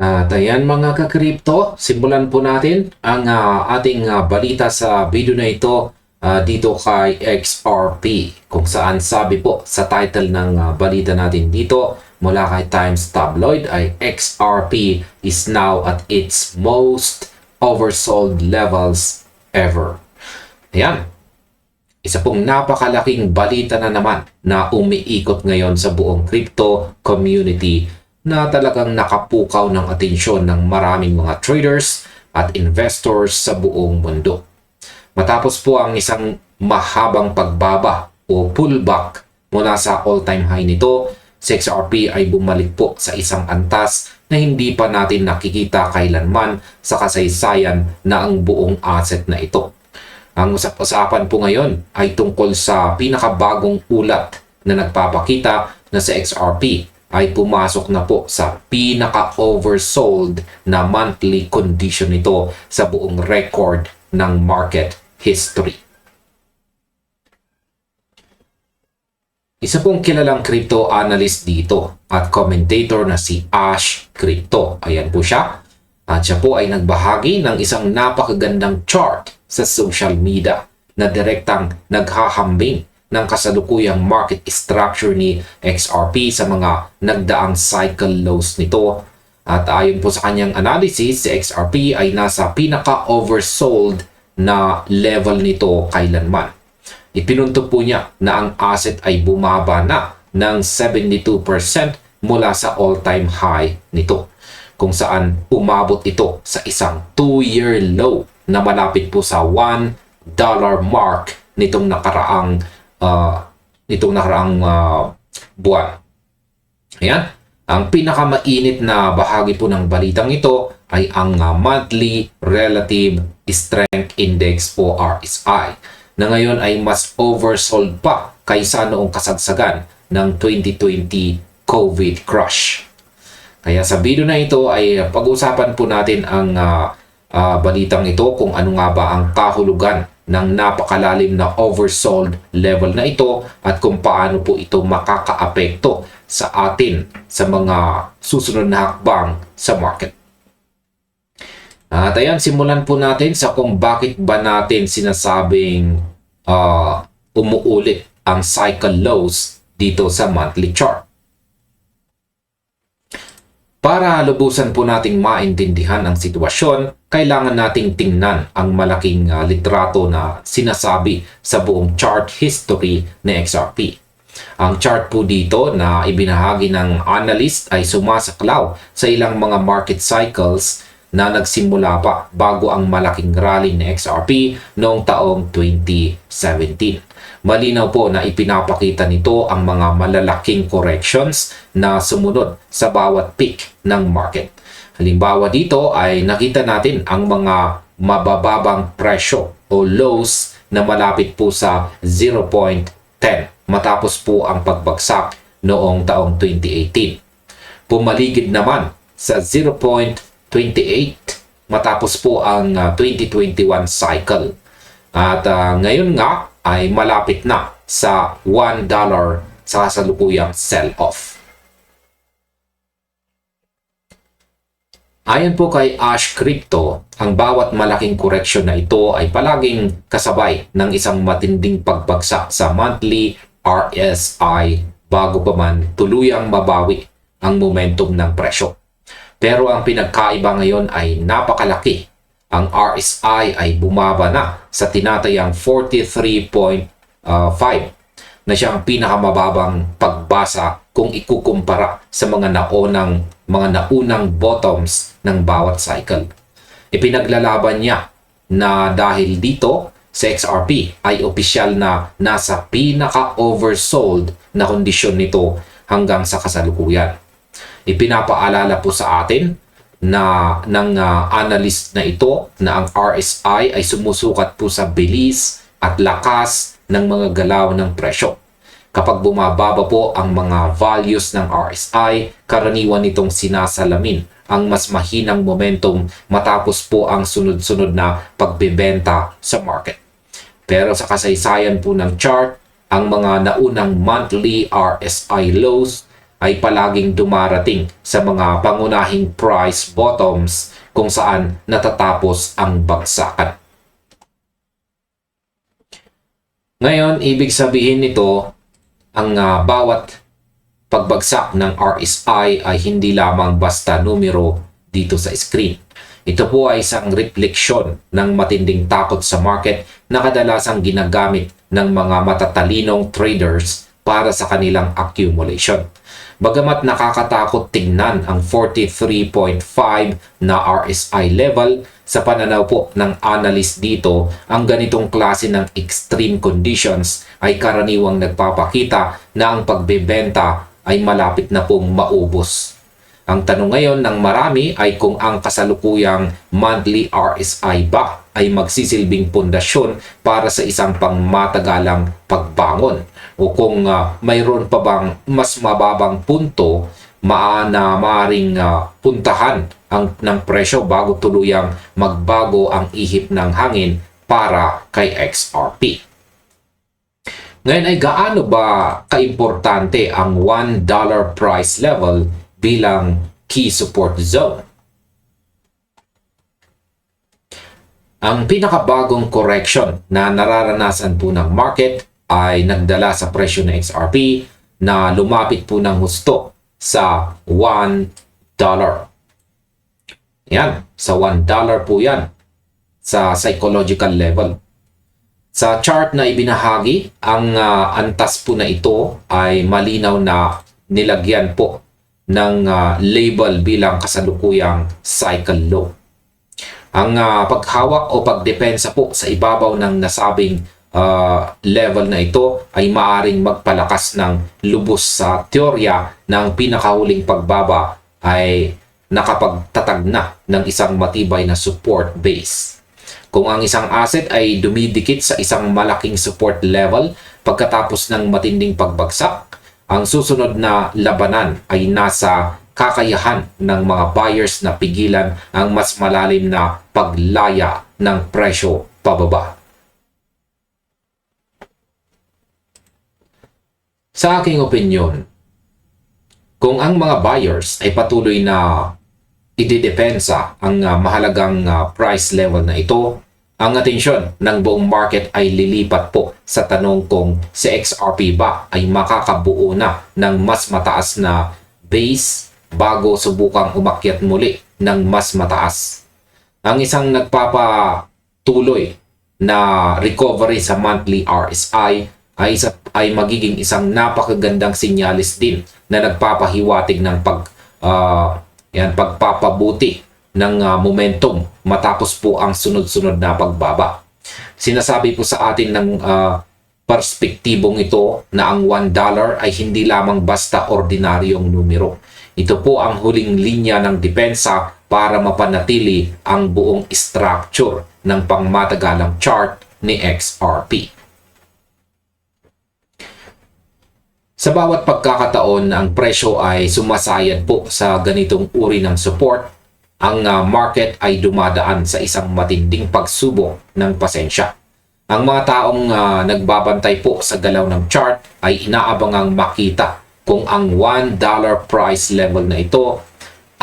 At ayan mga ka-crypto, simulan po natin ang ating balita sa video na ito dito kay XRP. Kung saan sabi po sa title ng balita natin dito mula kay Times Tabloid ay XRP is now at its most oversold levels ever. Ayan. Isa pong napakalaking balita na naman na umiikot ngayon sa buong crypto community na talagang nakapukaw ng atensyon ng maraming mga traders at investors sa buong mundo. Matapos po ang isang mahabang pagbaba o pullback mula sa all-time high nito, si XRP ay bumalik po sa isang antas na hindi pa natin nakikita kailanman sa kasaysayan na ang buong asset na ito. Ang usap-usapan po ngayon ay tungkol sa pinakabagong ulat na nagpapakita na si XRP ay pumasok na po sa pinaka-oversold na monthly condition nito sa buong record ng market history. Isa pong kilalang crypto analyst dito at commentator na si Ash Crypto. Ayan po siya. At siya po ay nagbahagi ng isang napakagandang chart sa social media na direktang naghahambing ng kasalukuyang market structure ni XRP sa mga nagdaang cycle lows nito. At ayon po sa kanyang analysis, si XRP ay nasa pinaka-oversold na level nito kailanman. Ipinunto po niya na ang asset ay bumaba na ng 72% mula sa all-time high nito, kung saan umabot ito sa isang 2-year low na malapit po sa $1 mark nitong nakaraang buwan. Ayan. Ang pinakamainit na bahagi po ng balitang ito ay ang Monthly Relative Strength Index o RSI na ngayon ay mas oversold pa kaysa noong kasagsagan ng 2020 COVID crash. Kaya sa video na ito ay pag-usapan po natin ang balitang ito kung ano nga ba ang kahulugan ng napakalalim na oversold level na ito at kung paano po ito makakaapekto sa atin sa mga susunod na hakbang sa market. At ayan, simulan po natin sa kung bakit ba natin sinasabing umuulit ang cycle lows dito sa monthly chart. Para lubusan po nating maintindihan ang sitwasyon, kailangan nating tingnan ang malaking litrato na sinasabi sa buong chart history ni XRP. Ang chart po dito na ibinahagi ng analyst ay sumasaklaw sa ilang mga market cycles na nagsimula pa bago ang malaking rally ni XRP noong taong 2017. Malinaw po na ipinapakita nito ang mga malalaking corrections na sumunod sa bawat peak ng market. Halimbawa dito ay nakita natin ang mga mabababang presyo o lows na malapit po sa 0.10 matapos po ang pagbagsak noong taong 2018. Pumaligid naman sa 0.28 matapos po ang 2021 cycle. At ngayon nga ay malapit na sa $1 sa kasalukuyang sell-off. Ayon po kay Ash Crypto, ang bawat malaking correction na ito ay palaging kasabay ng isang matinding pagbagsak sa monthly RSI bago pa man tuluyang mabawi ang momentum ng presyo. Pero ang pinagkaiba ngayon ay napakalaki. Ang RSI ay bumaba na sa tinatayang 43.5 na siyang pinakamababang pagbasa kung ikukumpara sa mga naunang bottoms ng bawat cycle. Ipinaglalaban niya na dahil dito sa XRP ay opisyal na nasa pinaka-oversold na kondisyon nito hanggang sa kasalukuyan. Ipinapaalala po sa atin na ng analyst na ito na ang RSI ay sumusukat po sa bilis at lakas ng mga galaw ng presyo. Kapag bumababa po ang mga values ng RSI, karaniwan nitong sinasalamin ang mas mahinang momentum matapos po ang sunod-sunod na pagbebenta sa market. Pero sa kasaysayan po ng chart, ang mga naunang monthly RSI lows ay palaging dumarating sa mga pangunahing price bottoms kung saan natatapos ang bagsakan. Ngayon, ibig sabihin nito, ang bawat pagbagsak ng RSI ay hindi lamang basta numero dito sa screen. Ito po ay isang refleksyon ng matinding takot sa market na kadalasang ginagamit ng mga matatalinong traders para sa kanilang accumulation. Bagamat nakakatakot tingnan ang 43.5 na RSI level, sa pananaw po ng analyst dito, ang ganitong klase ng extreme conditions ay karaniwang nagpapakita na ang pagbebenta ay malapit na pong maubos. Ang tanong ngayon ng marami ay kung ang kasalukuyang monthly RSI ba ay magsisilbing pundasyon para sa isang pangmatagalang pagbangon o kung mayroon pa bang mas mababang punto na maaaring puntahan ng presyo bago tuluyang magbago ang ihip ng hangin para kay XRP. Ngayon ay gaano ba kaimportante ang $1 price level bilang key support zone? Ang pinakabagong correction na nararanasan po ng market ay nagdala sa presyo ng XRP na lumapit po ng husto sa $1. Yan, sa $1 po yan sa psychological level. Sa chart na ibinahagi, ang antas po na ito ay malinaw na nilagyan po ng label bilang kasalukuyang cycle low. Ang paghawak o pagdepensa po sa ibabaw ng nasabing level na ito ay maaring magpalakas ng lubos sa teorya na ang pinakahuling pagbaba ay nakapagtatag na ng isang matibay na support base. Kung ang isang asset ay dumidikit sa isang malaking support level pagkatapos ng matinding pagbagsak, ang susunod na labanan ay nasa kakayahan ng mga buyers na pigilan ang mas malalim na paglaya ng presyo pababa. Sa aking opinyon, kung ang mga buyers ay patuloy na idedepensa ang mahalagang price level na ito, ang atensyon ng buong market ay lilipat po sa tanong kung si XRP ba ay makakabuo na ng mas mataas na base bago subukang umakyat muli ng mas mataas. Ang isang nagpapatuloy na recovery sa monthly RSI ay magiging isang napakagandang sinyalis din na nagpapahiwatig ng pagpapabuti ng momentum matapos po ang sunod-sunod na pagbaba. Sinasabi po sa atin ng perspektibong ito na ang $1 ay hindi lamang basta ordinaryong numero. Ito po ang huling linya ng depensa para mapanatili ang buong structure ng pangmatagalang chart ni XRP. Sa bawat pagkakataon na ang presyo ay sumasayad po sa ganitong uri ng support, ang market ay dumadaan sa isang matinding pagsubok ng pasensya. Ang mga taong nagbabantay po sa galaw ng chart ay inaabangang makita kung ang $1 price level na ito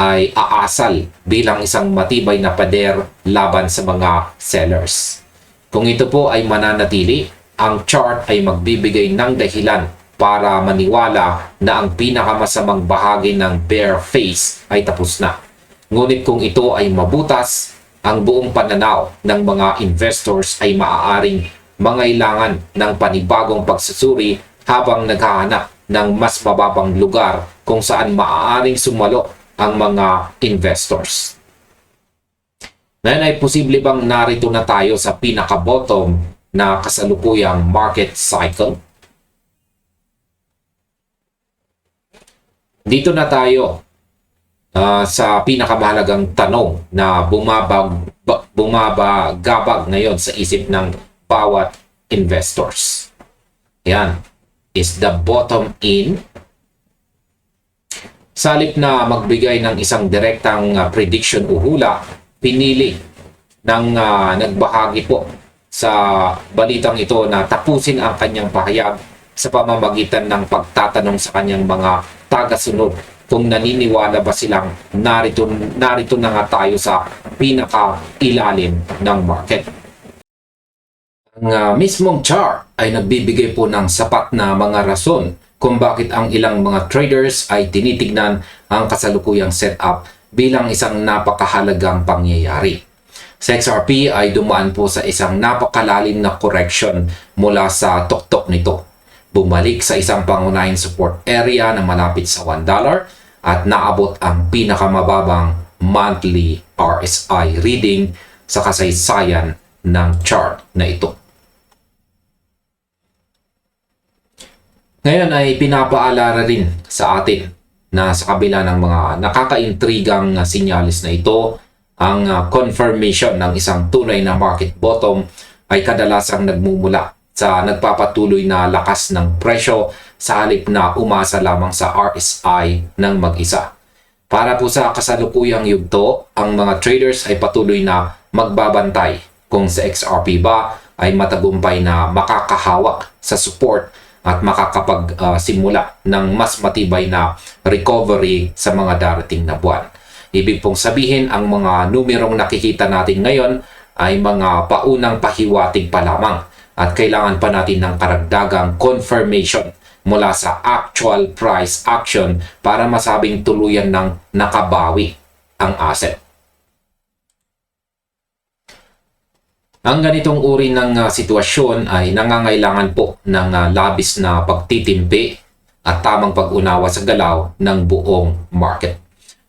ay aasal bilang isang matibay na pader laban sa mga sellers. Kung ito po ay mananatili, ang chart ay magbibigay ng dahilan para maniwala na ang pinakamasamang bahagi ng bear phase ay tapos na. Ngunit kung ito ay mabutas, ang buong pananaw ng mga investors ay maaaring mangailangan ng panibagong pagsusuri habang naghahanap ng mas mababang lugar kung saan maaaring sumalo ang mga investors. Ngayon ay posible bang narito na tayo sa pinaka-bottom na kasalukuyang market cycle? Dito na tayo sa pinakamahalagang tanong na bumabagabag ngayon sa isip ng bawat investors. Yan. Is the bottom in? Salip na magbigay ng isang direktang prediction o hula, pinili ng nagbahagi po sa balitang ito na tapusin ang kanyang pahayag sa pamamagitan ng pagtatanong sa kanyang mga tagasunod kung naniniwala ba silang narito na nga tayo sa pinakailalim ng market. Ang mismong chart ay nagbibigay po ng sapat na mga rason kung bakit ang ilang mga traders ay tinitignan ang kasalukuyang setup bilang isang napakahalagang pangyayari. Sa XRP ay dumaan po sa isang napakalalim na correction mula sa tuktok nito. Bumalik sa isang pangunahing support area na malapit sa $1 at naabot ang pinakamababang monthly RSI reading sa kasaysayan ng chart na ito. Ngayon ay pinapaalala rin sa atin na sa kabila ng mga nakakaintrigang sinyalis na ito, ang confirmation ng isang tunay na market bottom ay kadalasang nagmumula sa nagpapatuloy na lakas ng presyo sa halip na umasa lamang sa RSI ng mag-isa. Para po sa kasalukuyang yugto, ang mga traders ay patuloy na magbabantay kung sa XRP ba ay matagumpay na makakahawak sa support at makakapagsimula ng mas matibay na recovery sa mga darating na buwan. Ibig pong sabihin, ang mga numerong nakikita natin ngayon ay mga paunang pahiwatig pa lamang at kailangan pa natin ng karagdagang confirmation mula sa actual price action para masabing tuluyan ng nakabawi ang asset. Ang ganitong uri ng sitwasyon ay nangangailangan po ng labis na pagtitimpi at tamang pag-unawa sa galaw ng buong market.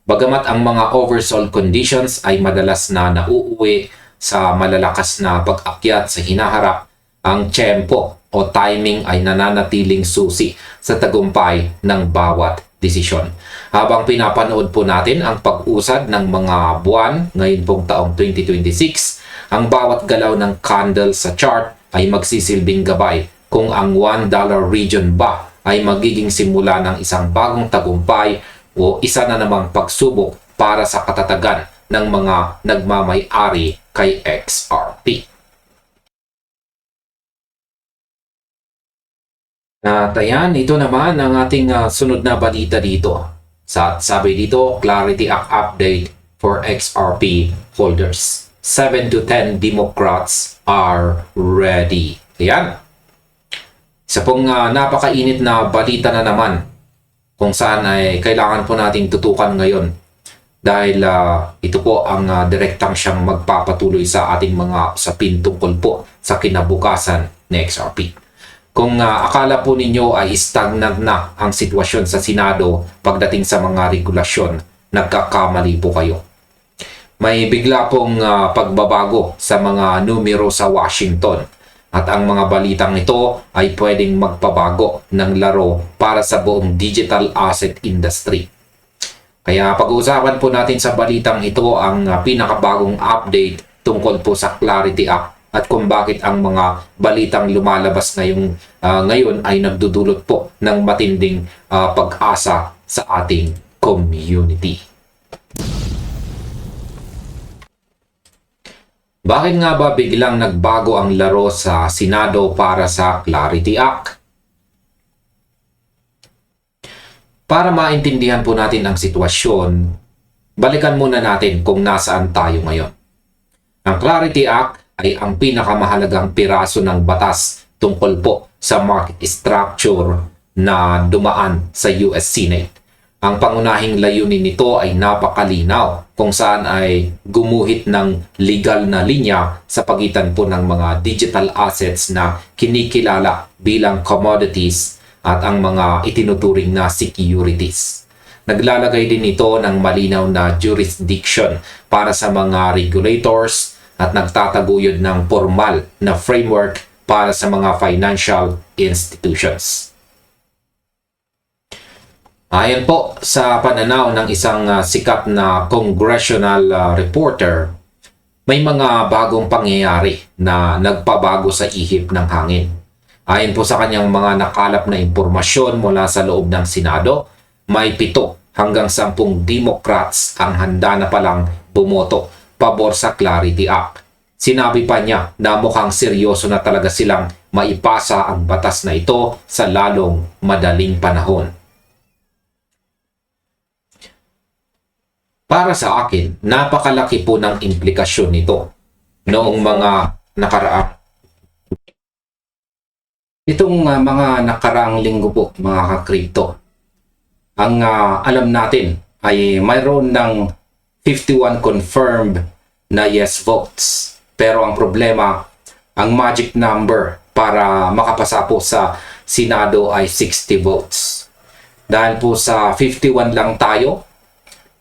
Bagamat ang mga oversold conditions ay madalas na nauuwi sa malalakas na pag-akyat sa hinaharap, ang tiyempo o timing ay nananatiling susi sa tagumpay ng bawat desisyon. Habang pinapanood po natin ang pag-usad ng mga buwan ngayon pong taong 2026, ang bawat galaw ng candle sa chart ay magsisilbing gabay kung ang $1 region ba ay magiging simula ng isang bagong tagumpay o isa na namang pagsubok para sa katatagan ng mga nagmamay-ari kay XRP. At ayan, ito naman ang ating sunod na balita dito. Sabi dito, Clarity Act update for XRP holders. 7 to 10 Democrats are ready. Ayan. Isa pong napakainit na balita na naman kung saan ay kailangan po nating tutukan ngayon dahil ito po ang direktang siyang magpapatuloy sa ating mga usapin tungkol po sa kinabukasan ng XRP. Kung akala po ninyo ay stagnant na ang sitwasyon sa Senado pagdating sa mga regulasyon, nagkakamali po kayo. May bigla pong pagbabago sa mga numero sa Washington at ang mga balitang ito ay pwedeng magpabago ng laro para sa buong digital asset industry. Kaya pag-uusapan po natin sa balitang ito ang pinakabagong update tungkol po sa Clarity Act at kung bakit ang mga balitang lumalabas ngayon ay nagdudulot po ng matinding pag-asa sa ating community. Bakit nga ba biglang nagbago ang laro sa Senado para sa Clarity Act? Para maintindihan po natin ang sitwasyon, balikan muna natin kung nasaan tayo ngayon. Ang Clarity Act ay ang pinakamahalagang piraso ng batas tungkol po sa market structure na dumaan sa US Senate. Ang pangunahing layunin nito ay napakalinaw kung saan ay gumuhit ng legal na linya sa pagitan po ng mga digital assets na kinikilala bilang commodities at ang mga itinuturing na securities. Naglalagay din ito ng malinaw na jurisdiction para sa mga regulators at nagtataguyod ng formal na framework para sa mga financial institutions. Ayon po sa pananaw ng isang sikat na congressional reporter, may mga bagong pangyayari na nagpabago sa ihip ng hangin. Ayon po sa kanyang mga nakalap na impormasyon mula sa loob ng Senado, may 7 hanggang 10 Democrats ang handa na palang bumoto pabor sa Clarity Act. Sinabi pa niya na mukhang seryoso na talaga silang maipasa ang batas na ito sa lalong madaling panahon. Para sa akin, napakalaki po ng implikasyon nito noong mga nakaraang mga nakaraang linggo po, mga ka-crypto. Ang alam natin ay mayroon ng 51 confirmed na yes votes. Pero ang problema, ang magic number para makapasa po sa Senado ay 60 votes. Dahil po sa 51 lang tayo,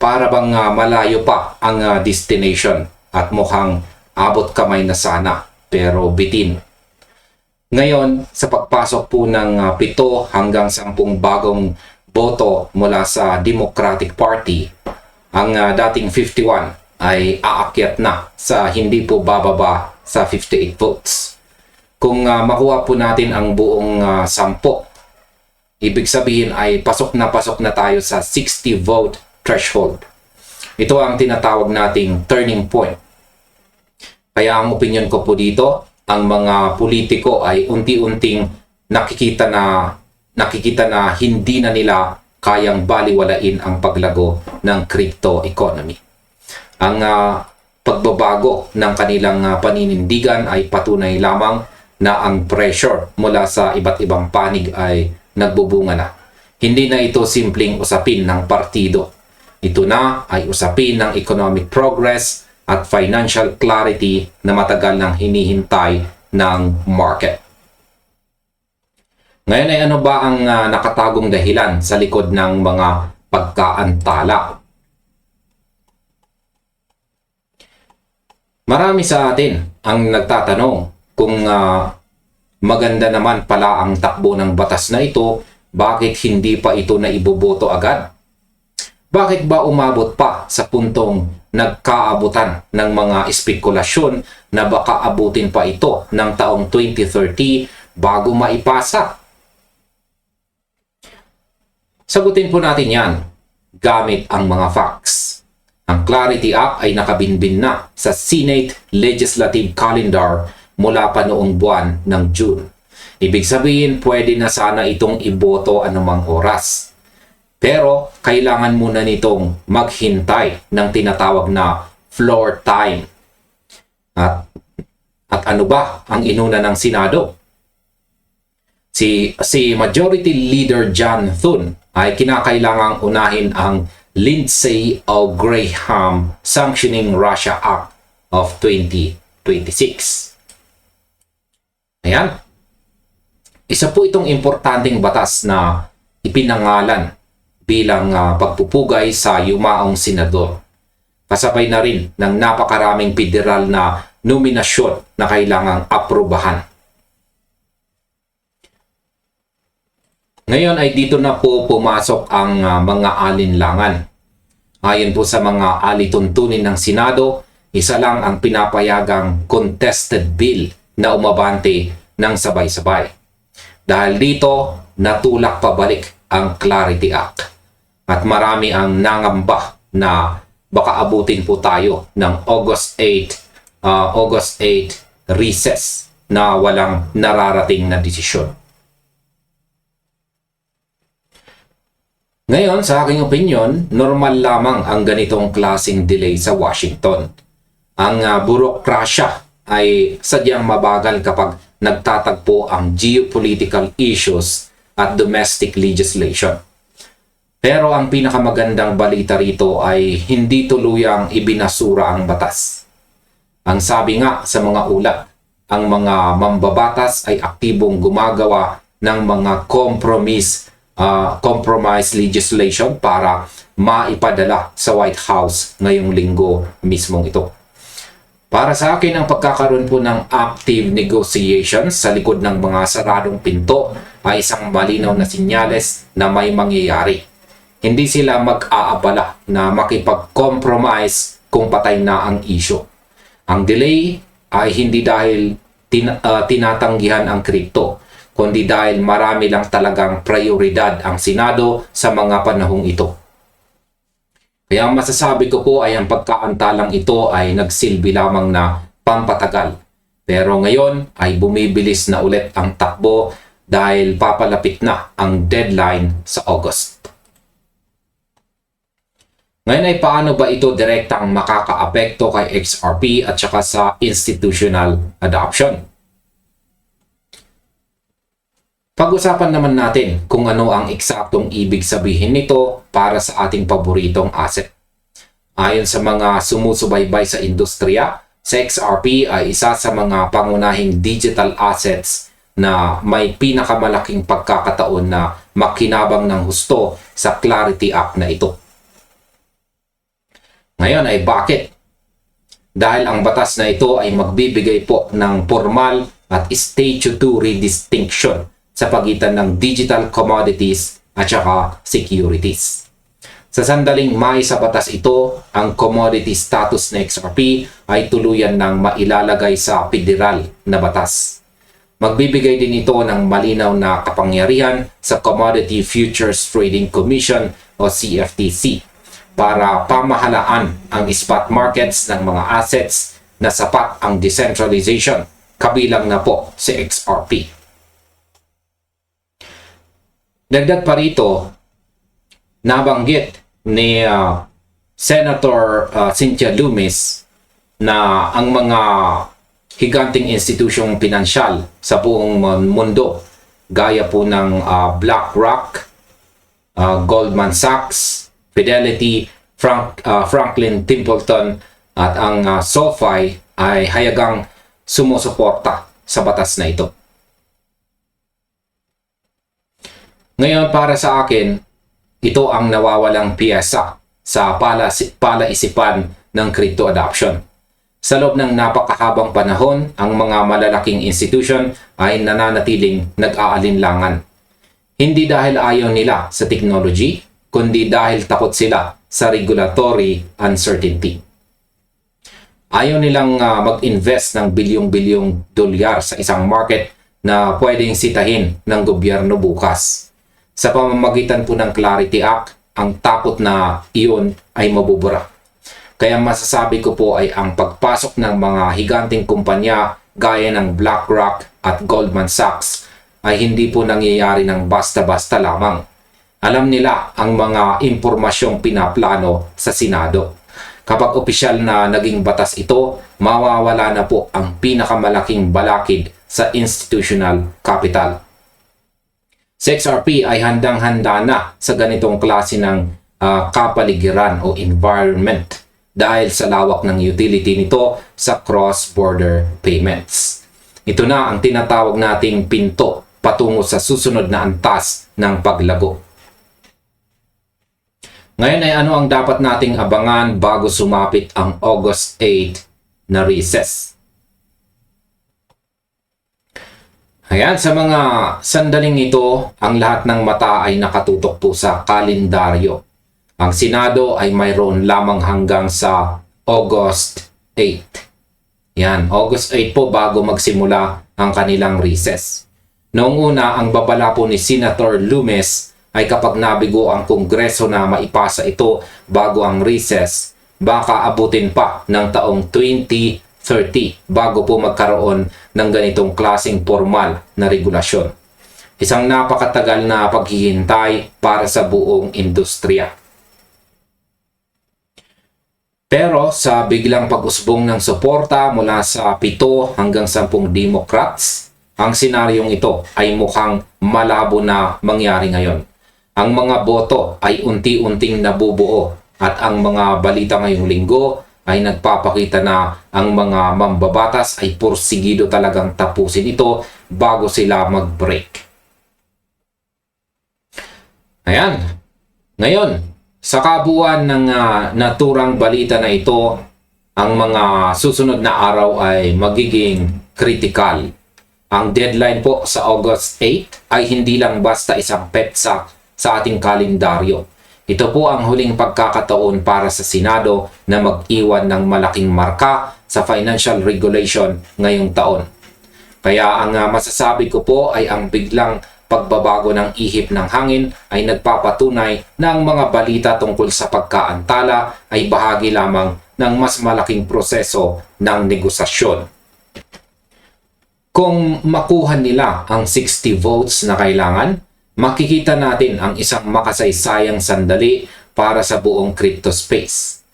para bang malayo pa ang destination at mukhang abot kamay na sana, pero bitin. Ngayon, sa pagpasok po ng 7 hanggang 10 bagong boto mula sa Democratic Party, ang dating 51 ay aakyat na sa hindi po bababa sa 58 votes. Kung makuha po natin ang buong 10, ibig sabihin ay pasok na tayo sa 60 vote threshold. Ito ang tinatawag nating turning point. Kaya ang opinion ko po dito, ang mga politiko ay unti-unting nakikita na hindi na nila kayang baliwalain ang paglago ng crypto economy. Ang pagbabago ng kanilang paninindigan ay patunay lamang na ang pressure mula sa iba't ibang panig ay nagbubunga na. Hindi na ito simpleng usapin ng partido. Ito na ay usapin ng economic progress at financial clarity na matagal nang hinihintay ng market. Ngayon ay ano ba ang nakatagong dahilan sa likod ng mga pagkaantala? Marami sa atin ang nagtatanong kung maganda naman pala ang takbo ng batas na ito, bakit hindi pa ito na iboboto agad? Bakit ba umabot pa sa puntong nagkaabutan ng mga espekulasyon na baka abutin pa ito ng taong 2030 bago maipasa? Sagutin po natin yan gamit ang mga facts. Ang Clarity Act ay nakabinbin na sa Senate Legislative Calendar mula pa noong buwan ng June. Ibig sabihin, pwede na sana itong iboto anumang oras. Pero kailangan muna nitong maghintay ng tinatawag na floor time. At ano ba ang inuna ng Senado? Si Majority Leader John Thune ay kinakailangang unahin ang Lindsey Graham Sanctioning Russia Act of 2026. Ayan. Isa po itong importanteng batas na ipinangalan bilang pagpupugay sa yumaong senador. Kasabay na rin ng napakaraming federal na nominasyon na kailangang aprubahan. Ngayon ay dito na po pumasok ang mga alinlangan. Ayon po sa mga alituntunin ng Senado, isa lang ang pinapayagang contested bill na umabante ng sabay-sabay. Dahil dito, natulak pabalik ang Clarity Act. At marami ang nangamba na baka abutin po tayo ng August 8 recess na walang nararating na desisyon. Ngayon, sa aking opinion, normal lamang ang ganitong klaseng delay sa Washington. Ang burokrasya ay sadyang mabagal kapag nagtatagpo ang geopolitical issues at domestic legislation. Pero ang pinakamagandang balita rito ay hindi tuluyang ibinasura ang batas. Ang sabi nga sa mga ulat, ang mga mambabatas ay aktibong gumagawa ng mga compromise legislation para maipadala sa White House ngayong linggo mismong ito. Para sa akin, ang pagkakaroon po ng active negotiations sa likod ng mga saradong pinto ay isang malinaw na sinyales na may mangyayari. Hindi sila mag-aabala na makipag-compromise kung patay na ang issue. Ang delay ay hindi dahil tinatanggihan ang crypto, kundi dahil marami lang talagang prioridad ang Senado sa mga panahong ito. Kaya ang masasabi ko po ay ang pagkaantalang ito ay nagsilbi lamang na pampatagal. Pero ngayon ay bumibilis na ulit ang takbo dahil papalapit na ang deadline sa August. Ngayon ay paano ba ito direktang makakaapekto kay XRP at saka sa institutional adoption? Pag-usapan naman natin kung ano ang eksaktong ibig sabihin nito para sa ating paboritong asset. Ayon sa mga sumusubaybay sa industriya, sa XRP ay isa sa mga pangunahing digital assets na may pinakamalaking pagkakataon na makinabang ng husto sa Clarity Act na ito. Ngayon ay bakit? Dahil ang batas na ito ay magbibigay po ng formal at statutory distinction sa pagitan ng digital commodities at saka securities. Sa sandaling may sa batas ito, ang commodity status ng XRP ay tuluyan ng mailalagay sa federal na batas. Magbibigay din ito ng malinaw na kapangyarihan sa Commodity Futures Trading Commission o CFTC para pamahalaan ang spot markets ng mga assets na sapat ang decentralization, kabilang na po si XRP. Dagdag pa rito, nabanggit ni Senator Cynthia Lummis na ang mga higanting institusyong pinansyal sa buong mundo, gaya po ng BlackRock, Goldman Sachs, Fidelity, Franklin Templeton at ang SoFi ay hayagang sumusuporta sa batas na ito. Ngayon para sa akin, ito ang nawawalang piyesa sa palaisipan ng crypto adoption. Sa loob ng napakahabang panahon, ang mga malalaking institution ay nananatiling nag-aalinlangan. Hindi dahil ayaw nila sa technology, kundi dahil takot sila sa regulatory uncertainty. Ayaw nilang mag-invest ng bilyong-bilyong dolyar sa isang market na pwedeng sitahin ng gobyerno bukas. Sa pamamagitan po ng Clarity Act, ang takot na iyon ay mabubura. Kaya masasabi ko po ay ang pagpasok ng mga higanting kumpanya gaya ng BlackRock at Goldman Sachs ay hindi po nangyayari ng basta-basta lamang. Alam nila ang mga impormasyong pinaplano sa Senado. Kapag opisyal na naging batas ito, mawawala na po ang pinakamalaking balakid sa institutional capital. Si XRP ay handang-handa na sa ganitong klase ng kapaligiran o environment dahil sa lawak ng utility nito sa cross-border payments. Ito na ang tinatawag nating pinto patungo sa susunod na antas ng paglago. Ngayon ay ano ang dapat nating abangan bago sumapit ang August 8 na recess? Ayan, sa mga sandaling ito, ang lahat ng mata ay nakatutok po sa kalendaryo. Ang Senado ay mayroon lamang hanggang sa August 8. Yan, August 8 po bago magsimula ang kanilang recess. Noong una, ang babala po ni Senator Lummis ay kapag nabigo ang Kongreso na maipasa ito bago ang recess, baka abutin pa ng taong 2030 bago po magkaroon ng ganitong klaseng formal na regulasyon. Isang napakatagal na paghihintay para sa buong industriya. Pero sa biglang pag-usbong ng suporta mula sa 7 hanggang 10 Democrats, ang senaryong ito ay mukhang malabo na mangyari ngayon. Ang mga boto ay unti-unting nabubuo at ang mga balita ngayong linggo ay nagpapakita na ang mga mambabatas ay porsigido talagang tapusin ito bago sila mag-break. Ayan. Ngayon, sa kabuuan ng naturang balita na ito, ang mga susunod na araw ay magiging critical. Ang deadline po sa August 8 ay hindi lang basta isang petsa sa ating kalendaryo. Ito po ang huling pagkakataon para sa Senado na mag-iwan ng malaking marka sa financial regulation ngayong taon. Kaya ang masasabi ko po ay ang biglang pagbabago ng ihip ng hangin ay nagpapatunay na ang mga balita tungkol sa pagkaantala ay bahagi lamang ng mas malaking proseso ng negosasyon. Kung makuha nila ang 60 votes na kailangan, makikita natin ang isang makasaysayang sandali para sa buong crypto space.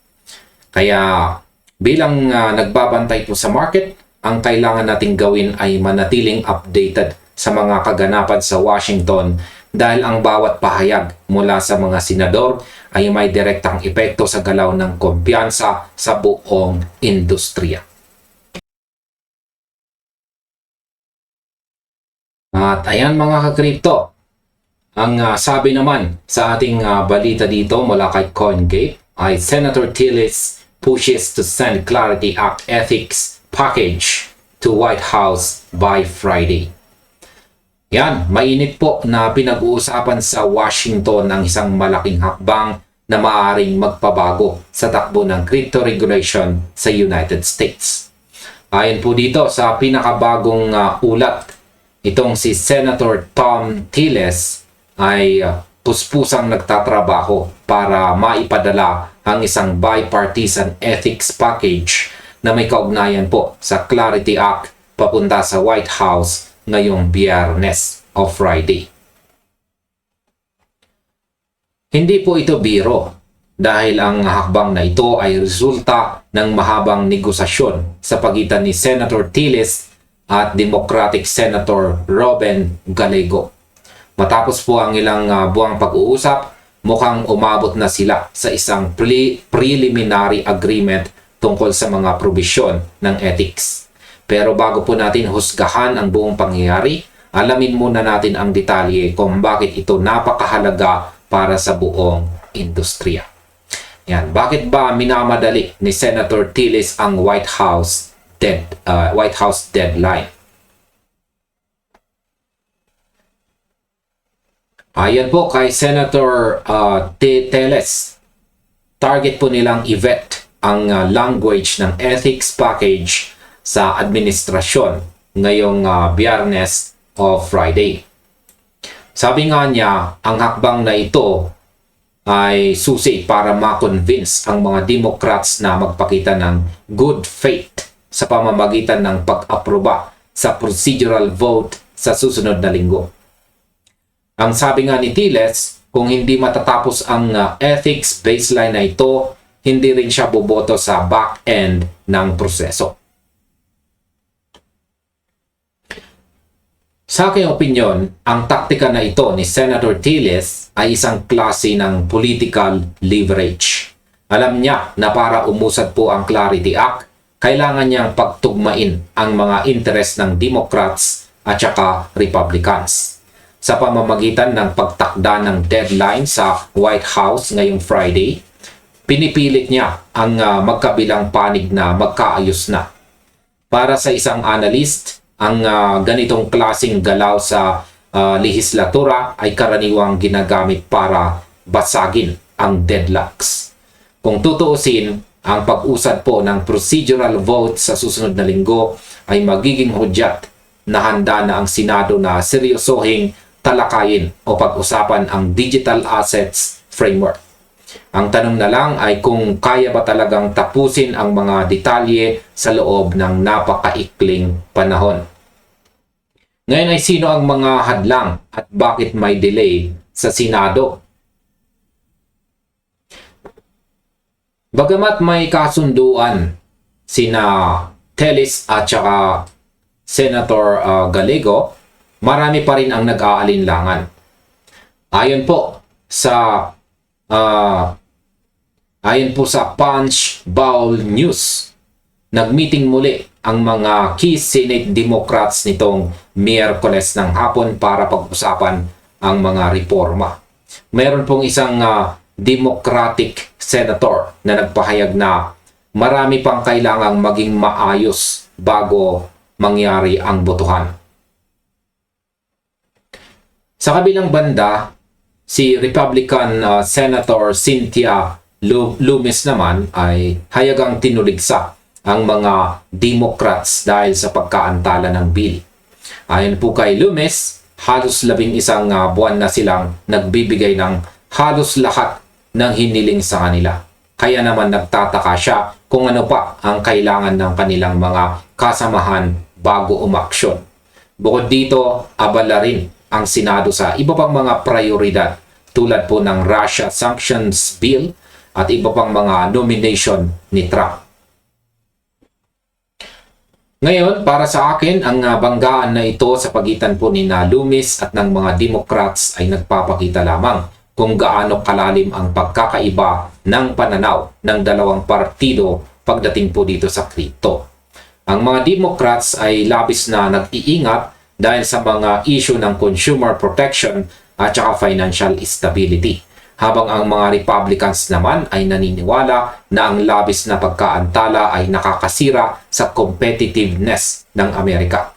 Kaya bilang nagbabantay po sa market, ang kailangan nating gawin ay manatiling updated sa mga kaganapan sa Washington dahil ang bawat pahayag mula sa mga senador ay may direktang epekto sa galaw ng kumpiyansa sa buong industriya. At ayan mga ka-crypto, ang sabi naman sa ating balita dito mula kay CoinGate ay Senator Tillis pushes to send Clarity Act ethics package to White House by Friday. Yan, mainit po na pinag-uusapan sa Washington ang isang malaking hakbang na maaaring magpabago sa takbo ng crypto regulation sa United States. Ayon po dito sa pinakabagong ulat, itong si Senator Thom Tillis ay puspusang nagtatrabaho para maipadala ang isang bipartisan ethics package na may kaugnayan po sa Clarity Act papunta sa White House ngayong Biyernes o Friday. Hindi po ito biro dahil ang hakbang na ito ay resulta ng mahabang negosasyon sa pagitan ni Senator Tillis at Democratic Senator Robin Gallego. Matapos po ang ilang buwang pag-uusap, mukhang umabot na sila sa isang preliminary agreement tungkol sa mga probisyon ng ethics. Pero bago po natin husgahan ang buong pangyayari, alamin muna natin ang detalye kung bakit ito napakahalaga para sa buong industriya. Yan, bakit ba minamadali ni Senator Tillis ang White House deadline? Ayan po kay Senator Tillis, target po nilang i-vet ang language ng ethics package sa administrasyon ngayong Biyernes o Friday. Sabi nga niya, ang hakbang na ito ay susi para ma-convince ang mga Democrats na magpakita ng good faith sa pamamagitan ng pag-aproba sa procedural vote sa susunod na linggo. Ang sabi nga ni Tillis, kung hindi matatapos ang ethics baseline na ito, hindi rin siya boboto sa back-end ng proseso. Sa aking opinyon, ang taktika na ito ni Senator Tillis ay isang klase ng political leverage. Alam niya na para umusad po ang Clarity Act, kailangan niyang pagtugmain ang mga interes ng Democrats at saka Republicans. Sa pamamagitan ng pagtakda ng deadline sa White House ngayong Friday, pinipilit niya ang magkabilang panig na magkaayos na. Para sa isang analyst, ang ganitong klaseng galaw sa lehislatura ay karaniwang ginagamit para basagin ang deadlocks. Kung tutuusin, ang pag-usad po ng procedural vote sa susunod na linggo ay magiging hudyat na handa na ang Senado na seryosohing talakayin o pag-usapan ang digital assets framework. Ang tanong na lang ay kung kaya ba talagang tapusin ang mga detalye sa loob ng napakaikling panahon. Ngayon ay sino ang mga hadlang at bakit may delay sa Senado? Bagamat may kasunduan sina Tillis at saka Senator Gallego, marami pa rin ang nag-aalinlangan. Ayon po sa Punch Bowl News, nagmeeting muli ang mga key Senate Democrats nitong Miyerkules ng hapon para pag-usapan ang mga reforma. Meron pong isang Democratic Senator na nagpahayag na marami pang kailangang maging maayos bago mangyari ang botohan. Sa kabilang banda, si Republican Senator Cynthia Lummis naman ay hayagang tinuligsa ang mga Democrats dahil sa pagkaantala ng bill. Ayon po kay Lummis, halos 11 buwan na silang nagbibigay ng halos lahat ng hiniling sa kanila. Kaya naman nagtataka siya kung ano pa ang kailangan ng kanilang mga kasamahan bago umaksyon. Bukod dito, abala rin ang Senado sa iba pang mga prioridad tulad po ng Russia Sanctions Bill at iba pang mga nomination ni Trump. Ngayon, para sa akin, ang banggaan na ito sa pagitan po ni Loomis at ng mga Democrats ay nagpapakita lamang kung gaano kalalim ang pagkakaiba ng pananaw ng dalawang partido pagdating po dito sa crypto. Ang mga Democrats ay labis na nag-iingat dahil sa mga issue ng consumer protection at saka financial stability. Habang ang mga Republicans naman ay naniniwala na ang labis na pagkaantala ay nakakasira sa competitiveness ng Amerika.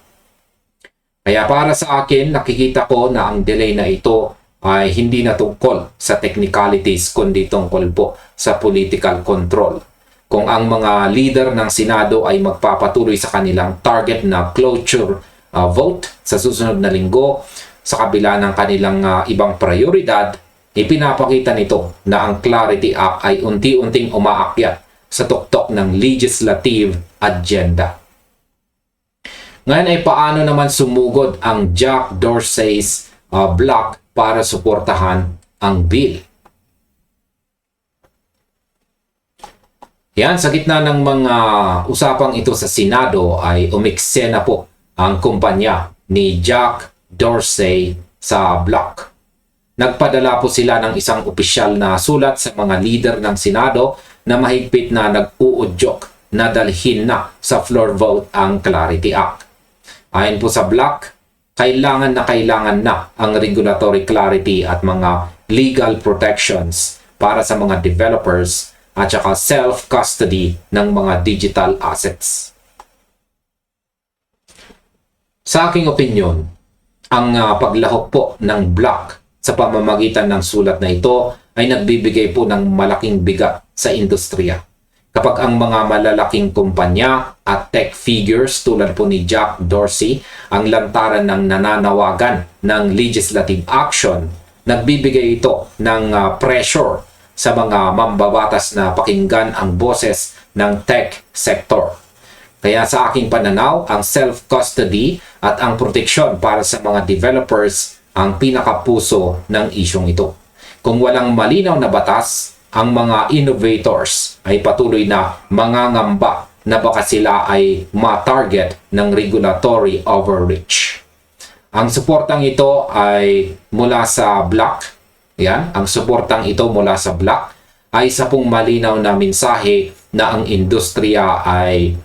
Kaya para sa akin, nakikita ko na ang delay na ito ay hindi na tungkol sa technicalities kundi tungkol po sa political control. Kung ang mga leader ng Senado ay magpapatuloy sa kanilang target na cloture vote sa susunod na linggo sa kabila ng kanilang ibang prioridad, ipinapakita nito na ang Clarity Act ay unti-unting umaakyat sa tuktok ng legislative agenda. Ngayon ay paano naman sumugod ang Jack Dorsey's block para suportahan ang bill? Yan, sa gitna ng mga usapang ito sa Senado ay umiksena po ang kumpanya ni Jack Dorsey sa block. Nagpadala po sila ng isang opisyal na sulat sa mga leader ng Senado na mahigpit na nag-uudyok na dalhin na sa floor vote ang Clarity Act. Ayon po sa block, kailangan na ang regulatory clarity at mga legal protections para sa mga developers at saka self-custody ng mga digital assets. Sa aking opinyon, ang paglahok po ng block sa pamamagitan ng sulat na ito ay nagbibigay po ng malaking bigat sa industriya. Kapag ang mga malalaking kumpanya at tech figures tulad po ni Jack Dorsey ang lantaran ng nananawagan ng legislative action, nagbibigay ito ng pressure sa mga mambabatas na pakinggan ang boses ng tech sector. Kaya sa aking pananaw, ang self-custody at ang proteksyon para sa mga developers ang pinakapuso ng isyong ito. Kung walang malinaw na batas, ang mga innovators ay patuloy na mangangamba na baka sila ay ma-target ng regulatory overreach. Ang suportang ito ay mula sa block. Yan, ang suportang ito mula sa block ay isa pong malinaw na mensahe na ang industriya ay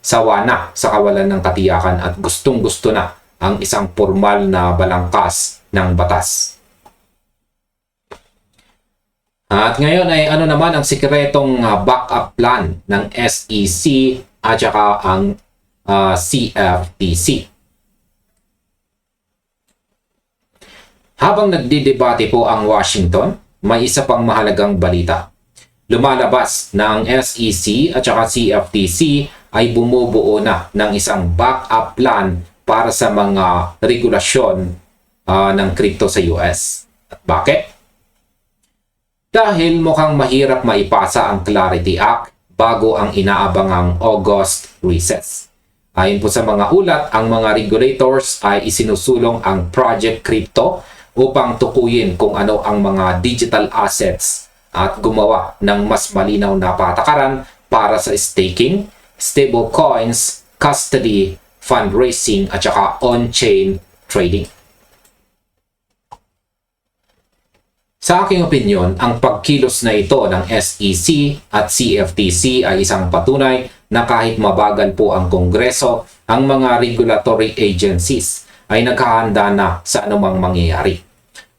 sawa na sa kawalan ng katiyakan at gustong-gusto na ang isang formal na balangkas ng batas. At ngayon ay ano naman ang sikretong backup plan ng SEC at saka ang CFTC. Habang nagdidebate po ang Washington, may isa pang mahalagang balita. Lumalabas na ang SEC at saka CFTC ay bumubuo na ng isang backup plan para sa mga regulasyon ng crypto sa US. At bakit? Dahil mukhang mahirap maipasa ang Clarity Act bago ang inaabangang August recess. Ayon po sa mga ulat, ang mga regulators ay isinusulong ang Project Crypto upang tukuyin kung ano ang mga digital assets at gumawa ng mas malinaw na patakaran para sa staking, stablecoins, custody, fundraising at saka on-chain trading. Sa aking opinyon, ang pagkilos na ito ng SEC at CFTC ay isang patunay na kahit mabagal po ang Kongreso, ang mga regulatory agencies ay naghahanda na sa anumang mangyayari.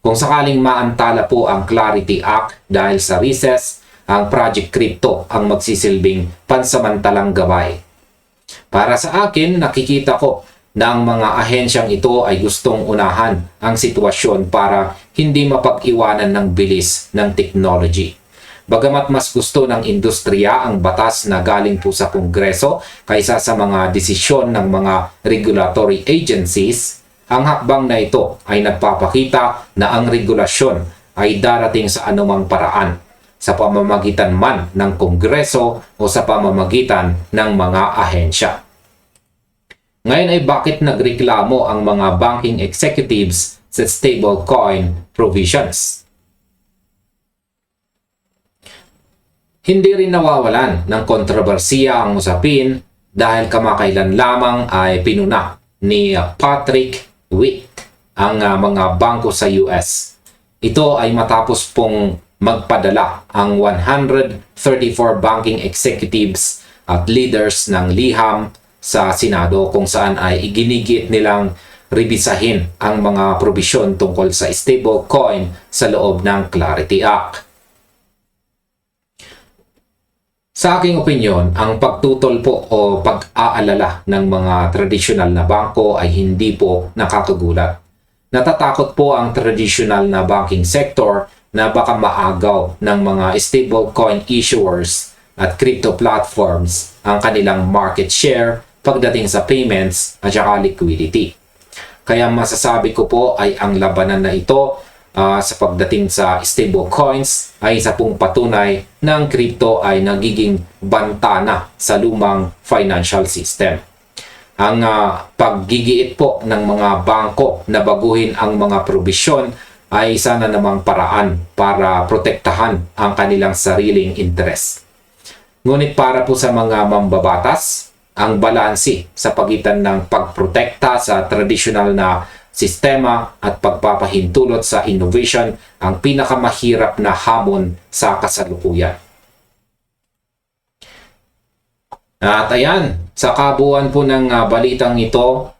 Kung sakaling maantala po ang Clarity Act dahil sa recess, ang Project Crypto ang magsisilbing pansamantalang gabay. Para sa akin, nakikita ko na ang mga ahensyang ito ay gustong unahan ang sitwasyon para hindi mapag-iwanan ng bilis ng technology. Bagamat mas gusto ng industriya ang batas na galing po sa Kongreso kaysa sa mga desisyon ng mga regulatory agencies, ang hakbang na ito ay nagpapakita na ang regulasyon ay darating sa anumang paraan, sa pamamagitan man ng Kongreso o sa pamamagitan ng mga ahensya. Ngayon ay bakit nagreklamo ang mga banking executives sa stablecoin provisions? Hindi rin nawawalan ng kontrobersiya ang usapin dahil kamakailan lamang ay pinuna ni Patrick Witt ang mga bangko sa US. Ito ay matapos pong magpadala ang 134 banking executives at leaders ng liham sa Senado kung saan ay iginigit nilang rebisahin ang mga probisyon tungkol sa stablecoin sa loob ng Clarity Act. Sa aking opinyon, ang pagtutol po o pag-aalala ng mga tradisyonal na bangko ay hindi po nakakagulat. Natatakot po ang tradisyonal na banking sector na baka maagaw ng mga stablecoin issuers at crypto platforms ang kanilang market share pagdating sa payments at saka liquidity. Kaya masasabi ko po ay ang labanan na ito sa pagdating sa stablecoins ay isa pong patunay na ang crypto ay nagiging bantana sa lumang financial system. Ang paggigiit po ng mga bangko na baguhin ang mga probisyon ay isa na namang paraan para protektahan ang kanilang sariling interes. Ngunit para po sa mga mambabatas, ang balanse sa pagitan ng pagprotekta sa tradisyonal na sistema at pagpapahintulot sa innovation ang pinakamahirap na hamon sa kasalukuyan. At ayan, sa kabuuan po ng balitang ito,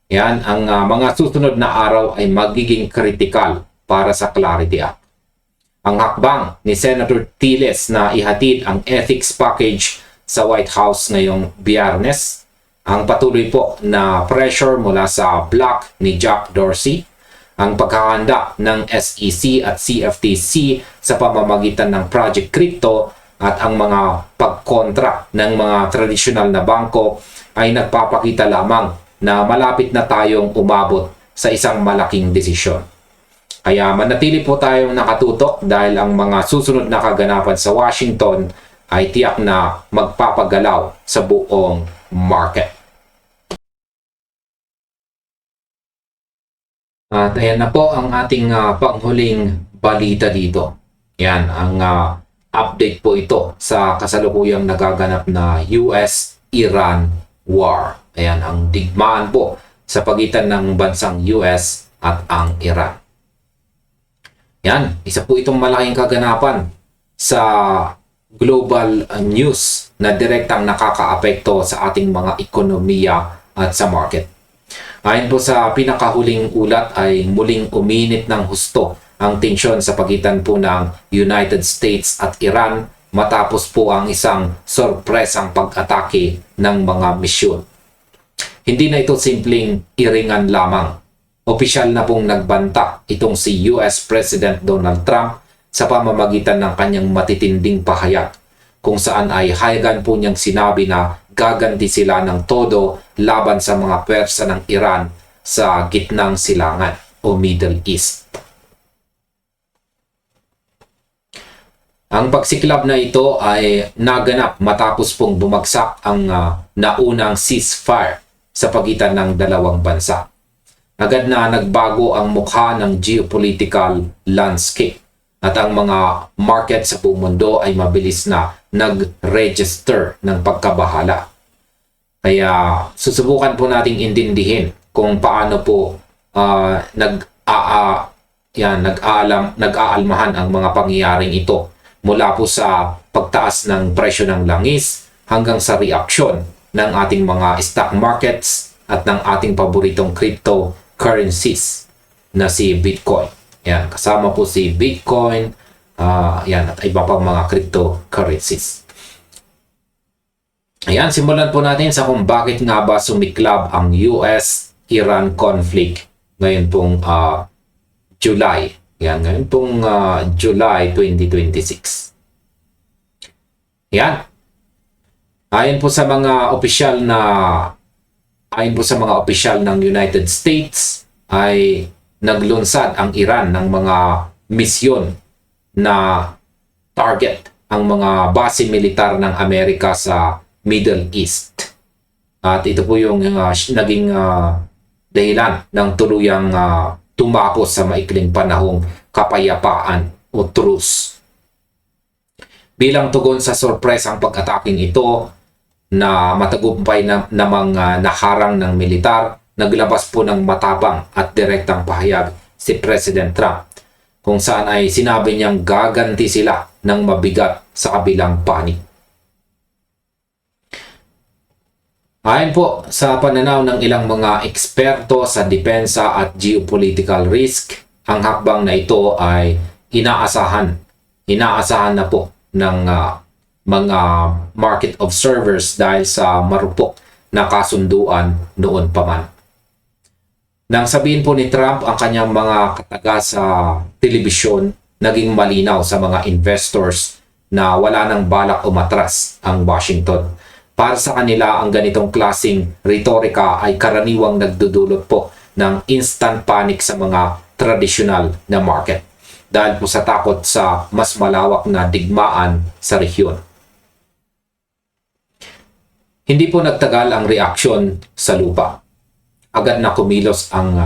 yan, ang mga susunod na araw ay magiging kritikal para sa Clarity Act. Ang hakbang ni Senator Tiles na ihatid ang ethics package sa White House ngayong Biyernes, ang patuloy po na pressure mula sa block ni Jack Dorsey, ang pagkakahanda ng SEC at CFTC sa pamamagitan ng Project Crypto at ang mga pagkontra ng mga tradisyonal na bangko ay nagpapakita lamang na malapit na tayong umabot sa isang malaking desisyon. Kaya manatili po tayong nakatutok dahil ang mga susunod na kaganapan sa Washington ay tiyak na magpapagalaw sa buong market. At ayan na po ang ating panghuling balita dito. Yan, ang update po ito sa kasalukuyang nagaganap na US-Iran war. Ayan, ang digmaan po sa pagitan ng bansang US at ang Iran. Yan, isa po itong malaking kaganapan sa global news na direktang nakakaapekto sa ating mga ekonomiya at sa market. Ayon po sa pinakahuling ulat ay muling uminit ng husto ang tensyon sa pagitan po ng United States at Iran matapos po ang isang sorpresang pag-atake ng mga misyon. Hindi na ito simpleng iringan lamang. Opisyal na pong nagbanta itong si US President Donald Trump sa pamamagitan ng kanyang matitinding pahayag kung saan ay hayagan po niyang sinabi na gaganti sila ng todo laban sa mga pwersa ng Iran sa gitnang silangan o Middle East. Ang pagsiklab na ito ay naganap matapos pong bumagsak ang naunang ceasefire sa pagitan ng dalawang bansa. Agad na nagbago ang mukha ng geopolitical landscape at ang mga market sa buong mundo ay mabilis na nag-register ng pagkabahala. Kaya susubukan po nating intindihin kung paano po nag-aalmahan ang mga pangyayaring ito mula po sa pagtaas ng presyo ng langis hanggang sa reaksyon ng ating mga stock markets at ng ating paboritong cryptocurrencies na si Bitcoin. Yan, kasama po si Bitcoin, yan, at iba pang mga cryptocurrencies. Ayan, simulan po natin sa kung bakit nga ba sumiklab ang US-Iran conflict ngayon pong July. Yan, ngayon pong July 2026. Yan. Ayon po sa mga opisyal ng United States ay naglunsad ang Iran ng mga misyon na target ang mga base militar ng Amerika sa Middle East. At ito po yung naging dahilan ng tuluyang tumakos sa maikling panahong kapayapaan o truce. Bilang tugon sa sorpresang pag-ataking ito na matagumpay namang naharang ng militar, naglabas po ng matapang at direktang pahayag si President Trump kung saan ay sinabi niyang gaganti sila ng mabigat sa kabilang panig. Ayon po sa pananaw ng ilang mga eksperto sa depensa at geopolitical risk, ang hakbang na ito ay inaasahan na po ng mga market observers dahil sa marupok na kasunduan noon pa man. Nang sabihin po ni Trump ang kanyang mga kataga sa telebisyon, naging malinaw sa mga investors na wala nang balak umatras ang Washington. Para sa kanila, ang ganitong klasing retorika ay karaniwang nagdudulot po ng instant panic sa mga tradisyonal na market dahil po sa takot sa mas malawak na digmaan sa rehiyon. Hindi po nagtagal ang reaksyon sa lupa. Agad na kumilos ang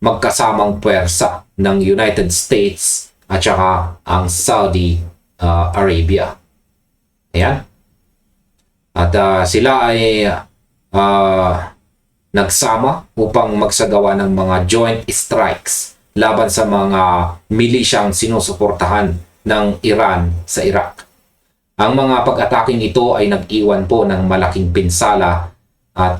magkasamang puwersa ng United States at saka ang Saudi Arabia. Ayan. At sila ay nagsama upang magsagawa ng mga joint strikes laban sa mga milisyang sinusuportahan ng Iran sa Iraq. Ang mga pag-ataking ito ay nag-iwan po ng malaking pinsala at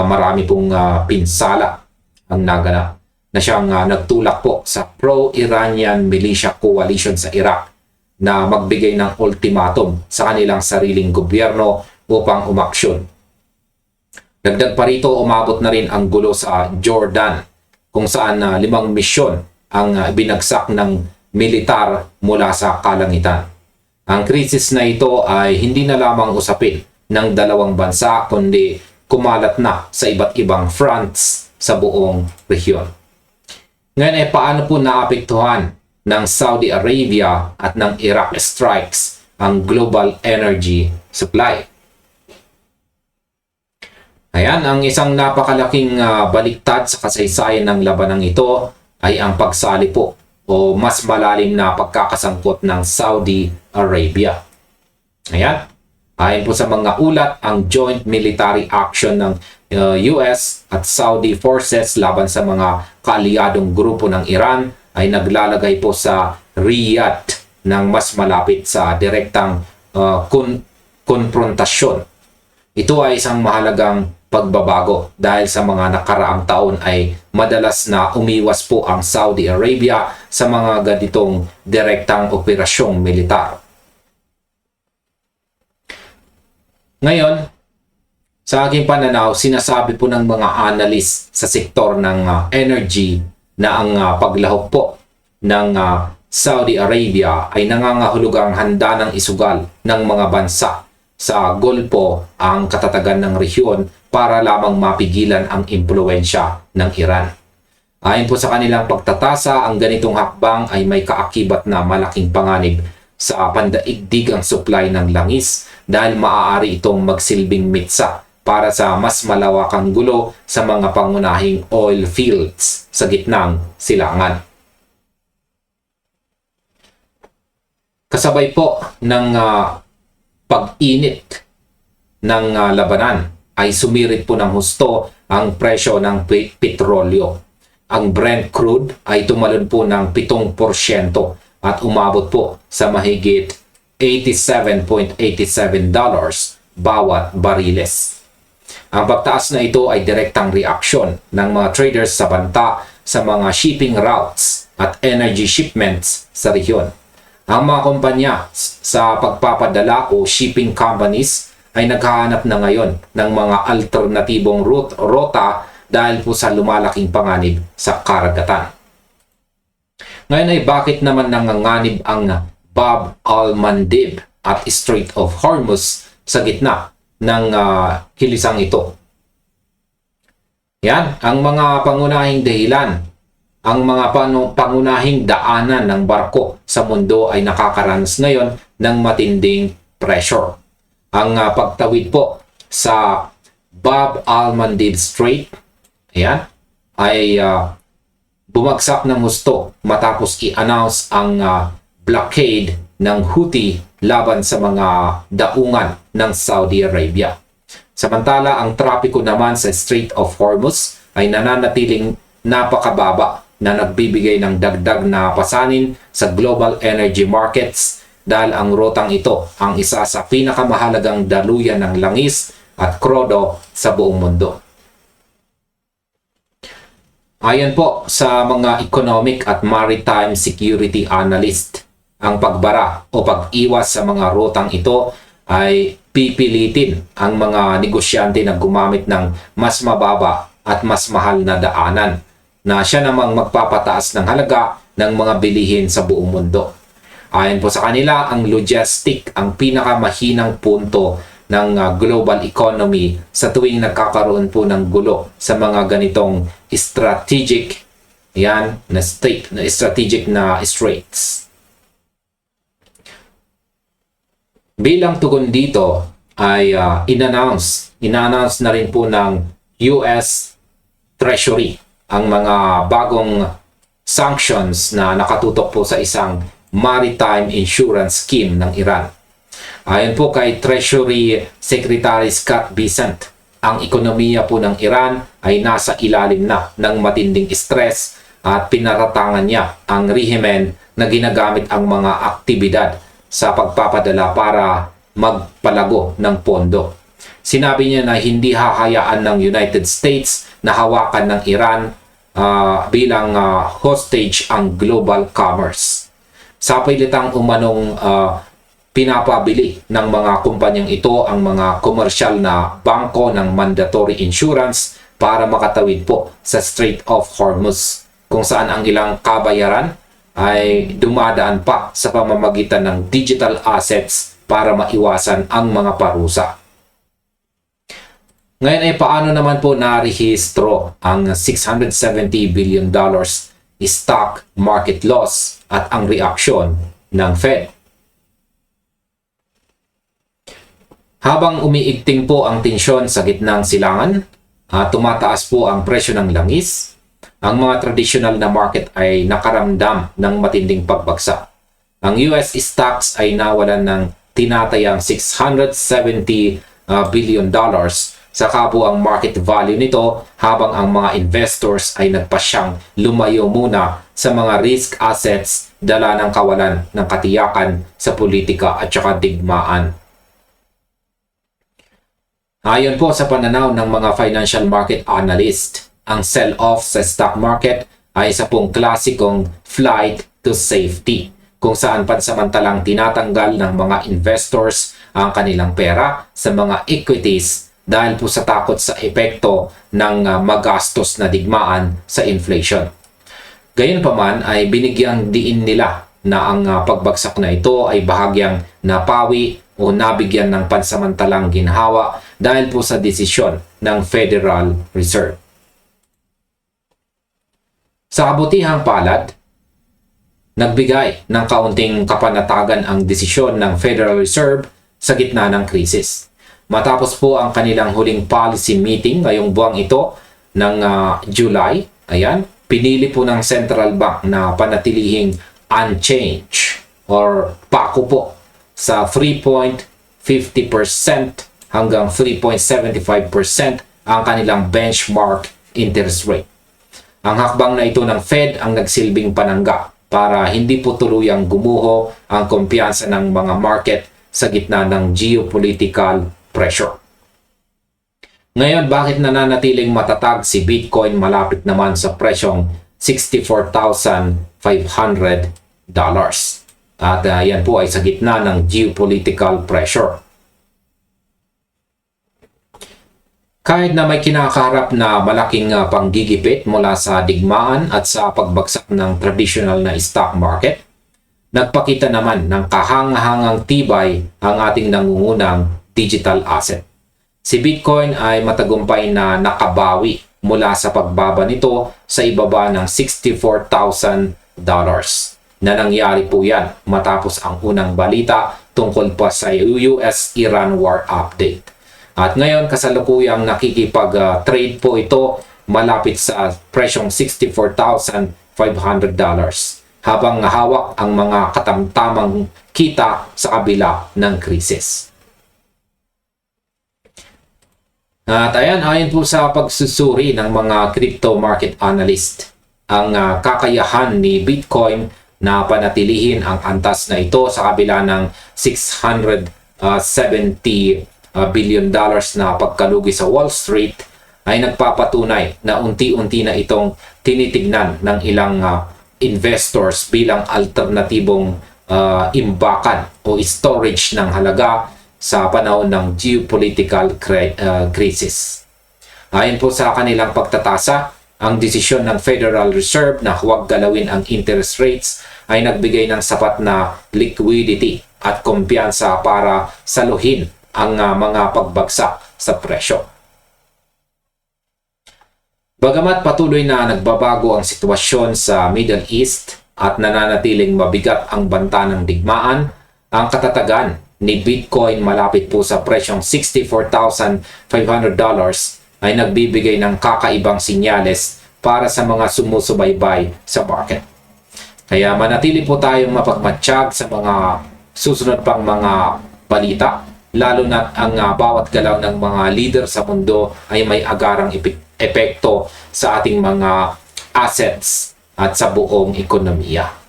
marami pong pinsala ang naganap na siyang nagtulak po sa pro-Iranian militia coalition sa Iraq na magbigay ng ultimatum sa kanilang sariling gobyerno upang umaksyon. Dagdag pa rito, umabot na rin ang gulo sa Jordan kung saan 5 misyon ang binagsak ng militar mula sa kalangitan. Ang krisis na ito ay hindi na lamang usapin ng dalawang bansa kundi kumalat na sa iba't ibang fronts sa buong rehiyon. Ngayon ay paano po naapektuhan ng Saudi Arabia at ng Iraq strikes ang global energy supply? Ayan, ang isang napakalaking baliktad sa kasaysayan ng labanang ito ay ang pagsali po o mas malalim na pagkakasangkot ng Saudi Arabia. Ayan, ayon po sa mga ulat, ang joint military action ng US at Saudi forces laban sa mga kaalyadong grupo ng Iran ay naglalagay po sa Riyadh ng mas malapit sa direktang konfrontasyon. Ito ay isang mahalagang pagbabago dahil sa mga nakaraang taon ay madalas na umiwas po ang Saudi Arabia sa mga ganitong direktang operasyong militar. Ngayon, sa aking pananaw, sinasabi po ng mga analyst sa sektor ng energy na ang paglahok po ng Saudi Arabia ay nangangahulugang handa ng isugal ng mga bansa sa Golpo ang katatagan ng rehiyon para lamang mapigilan ang impluwensya ng Iran. Ayon po sa kanilang pagtatasa, ang ganitong hakbang ay may kaakibat na malaking panganib sa pandaigdig ang supply ng langis dahil maaari itong magsilbing mitsa para sa mas malawakang gulo sa mga pangunahing oil fields sa gitnang silangan. Kasabay po ng pag-init ng labanan ay sumirit po ng husto ang presyo ng petrolyo. Ang Brent crude ay tumalon po ng 7% at umabot po sa mahigit $87.87 bawat bariles. Ang pagtaas na ito ay direktang reaksyon ng mga traders sa banta sa mga shipping routes at energy shipments sa rehiyon. Ang mga kumpanya sa pagpapadala o shipping companies ay naghahanap na ngayon ng mga alternatibong rota dahil po sa lumalaking panganib sa karagatan. Ngayon ay bakit naman nanganganib ang Bab al-Mandeb at Strait of Hormuz sa gitna ng kilisang ito? Yan, ang mga pangunahing dahilan. Ang mga pangunahing daanan ng barko sa mundo ay nakakaranas ngayon ng matinding pressure. Ang pagtawid po sa Bab al-Mandeb Strait, ayan, ay bumagsak ng husto matapos i-announce ang blockade ng Houthi laban sa mga daungan ng Saudi Arabia. Samantala, ang trapiko naman sa Strait of Hormuz ay nananatiling napakababa na nagbibigay ng dagdag na pasanin sa global energy markets dahil ang rutang ito ang isa sa pinakamahalagang daluyan ng langis at krodo sa buong mundo. Ayon po sa mga economic at maritime security analyst, ang pagbara o pag-iwas sa mga rutang ito ay pipilitin ang mga negosyante na gumamit ng mas mababa at mas mahal na daanan na siya namang magpapataas ng halaga ng mga bilihin sa buong mundo. Ayon po sa kanila, ang logistic ang pinakamahinang punto ng global economy sa tuwing nagkakaroon po ng gulo sa mga ganitong strategic strategic na straits. Bilang tugon dito ay in-announce na rin po ng US Treasury ang mga bagong sanctions na nakatutok po sa isang maritime insurance scheme ng Iran. Ayon po kay Treasury Secretary Scott Bessent, ang ekonomiya po ng Iran ay nasa ilalim na ng matinding stress at pinaratangan niya ang rehimen na ginagamit ang mga aktibidad sa pagpapadala para magpalago ng pondo. Sinabi niya na hindi hahayaan ng United States na hawakan ng Iran bilang hostage ang global commerce. Sa pilitang umanong pinapabili ng mga kumpanyang ito ang mga komersyal na bangko ng mandatory insurance para makatawid po sa Strait of Hormuz, kung saan ang ilang kabayaran ay dumadaan pa sa pamamagitan ng digital assets para maiwasan ang mga parusa. Ngayon ay paano naman po narehistro ang $670 billion stock market loss at ang reaksyon ng Fed? Habang umiigting po ang tensyon sa gitnang silangan, tumataas po ang presyo ng langis, ang mga tradisyonal na market ay nakaramdam ng matinding pagbagsak. Ang US stocks ay nawalan ng tinatayang $670 billion sa kabuang market value nito, habang ang mga investors ay nagpasyang lumayo muna sa mga risk assets dala ng kawalan ng katiyakan sa politika at saka digmaan. Ayon po sa pananaw ng mga financial market analyst, ang sell-off sa stock market ay isa pong klasikong flight to safety, kung saan pansamantalang tinatanggal ng mga investors ang kanilang pera sa mga equities dahil po sa takot sa epekto ng magastos na digmaan sa inflation. Gayunpaman ay binigyang diin nila na ang pagbagsak na ito ay bahagyang napawi o nabigyan ng pansamantalang ginhawa dahil po sa desisyon ng Federal Reserve. Sa kabutihang palad, nagbigay ng kaunting kapanatagan ang desisyon ng Federal Reserve sa gitna ng krisis. Matapos po ang kanilang huling policy meeting ngayong buwang ito ng July, pinili po ng Central Bank na panatilihing unchanged or pako po sa 3.50% hanggang 3.75% ang kanilang benchmark interest rate. Ang hakbang na ito ng Fed ang nagsilbing panangga para hindi po tuluyang gumuho ang kumpiyansa ng mga market sa gitna ng geopolitical pressure. Ngayon, bakit nananatiling matatag si Bitcoin malapit naman sa presyong $64,500? At yan po ay sa gitna ng geopolitical pressure. Kahit na may kinakaharap na malaking panggigipit mula sa digmaan at sa pagbagsak ng traditional na stock market, nagpakita naman ng kahanga-hangang tibay ang ating nangungunang digital asset. Si Bitcoin ay matagumpay na nakabawi mula sa pagbaba nito sa ibaba ng $64,000 na nangyari po yan matapos ang unang balita tungkol pa sa US-Iran war update. At ngayon kasalukuyang nakikipag-trade po ito malapit sa presyong $64,000 habang hawak ang mga katamtamang kita sa kabila ng krisis. At ayan, ayon po sa pagsusuri ng mga crypto market analyst, ang kakayahan ni Bitcoin na panatilihin ang antas na ito sa kabila ng $670 billion na pagkalugi sa Wall Street ay nagpapatunay na unti-unti na itong tinitignan ng ilang investors bilang alternatibong imbakan o storage ng halaga sa panahon ng geopolitical crisis. Ayon po sa kanilang pagtatasa, ang desisyon ng Federal Reserve na huwag galawin ang interest rates ay nagbigay ng sapat na liquidity at kumpiyansa para saluhin ang mga pagbagsak sa presyo. Bagamat patuloy na nagbabago ang sitwasyon sa Middle East at nananatiling mabigat ang banta ng digmaan, ang katatagan ni Bitcoin malapit po sa presyong $64,500 ay nagbibigay ng kakaibang sinyales para sa mga sumusubaybay sa market. Kaya manatili po tayong mapagmatsyag sa mga susunod pang mga balita, lalo na ang bawat galaw ng mga leader sa mundo ay may agarang epekto sa ating mga assets at sa buong ekonomiya.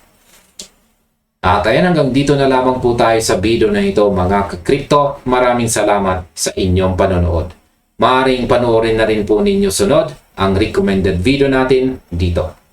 At ayan, hanggang dito na lamang po tayo sa video na ito mga ka-crypto. Maraming salamat sa inyong panonood. Maaaring panoorin na rin po ninyo sunod ang recommended video natin dito.